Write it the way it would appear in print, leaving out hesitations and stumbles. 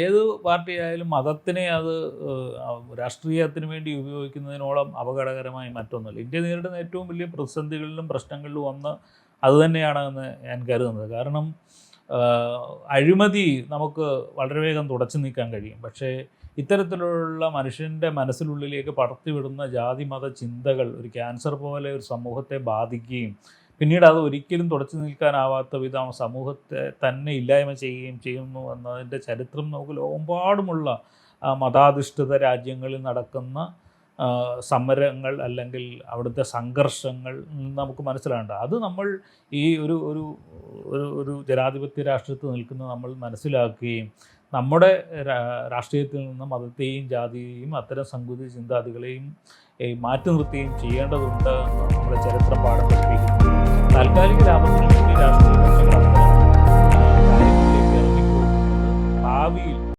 ഏത് പാർട്ടിയായാലും മതത്തിനെ അത് രാഷ്ട്രീയത്തിന് വേണ്ടി ഉപയോഗിക്കുന്നതിനോളം അപകടകരമായി മറ്റൊന്നുമില്ല. ഇന്ത്യ നേരിടുന്ന ഏറ്റവും വലിയ പ്രതിസന്ധികളിലും പ്രശ്നങ്ങളിലും ഒന്ന് അതുതന്നെയാണെന്ന് ഞാൻ കരുതുന്നത്. കാരണം അഴിമതി നമുക്ക് വളരെ വേഗം തുടച്ചു നീക്കാൻ കഴിയും. പക്ഷേ ഇത്തരത്തിലുള്ള മനുഷ്യൻ്റെ മനസ്സിനുള്ളിലേക്ക് പടർത്തിവിടുന്ന ജാതി മത ചിന്തകൾ ഒരു ക്യാൻസർ പോലെ ഒരു സമൂഹത്തെ ബാധിക്കുകയും പിന്നീട് അത് ഒരിക്കലും തുടച്ചു നിൽക്കാനാവാത്ത വിധം സമൂഹത്തെ തന്നെ ഇല്ലായ്മ ചെയ്യുകയും ചെയ്യുന്നു എന്നതിൻ്റെ ചരിത്രം നമുക്ക് ലോകമെമ്പാടുമുള്ള മതാധിഷ്ഠിത രാജ്യങ്ങളിൽ നടക്കുന്ന സമരങ്ങൾ അല്ലെങ്കിൽ അവിടുത്തെ സംഘർഷങ്ങൾ നമുക്ക് മനസ്സിലാകേണ്ട. അത് നമ്മൾ ഈ ഒരു ഒരു ഒരു ജനാധിപത്യ രാഷ്ട്രത്തിൽ നിൽക്കുന്ന നമ്മൾ മനസ്സിലാക്കുകയും നമ്മുടെ രാഷ്ട്രീയത്തിൽ നിന്ന് മതത്തെയും ജാതിയെയും അത്തരം സങ്കുചിത ചിന്താഗതികളെയും മാറ്റി നിർത്തുകയും ചെയ്യേണ്ടതുണ്ട് എന്ന് നമ്മുടെ ചരിത്രം പാഠം പഠിപ്പിക്കുന്നു. താൽക്കാലിക ലാഭത്തിന് വേണ്ടി രാഷ്ട്രീയ കക്ഷികൾ അത്തരം കാര്യങ്ങളിലേക്ക് ഇറങ്ങിപ്പോകുന്നത് ഭാവിയിൽ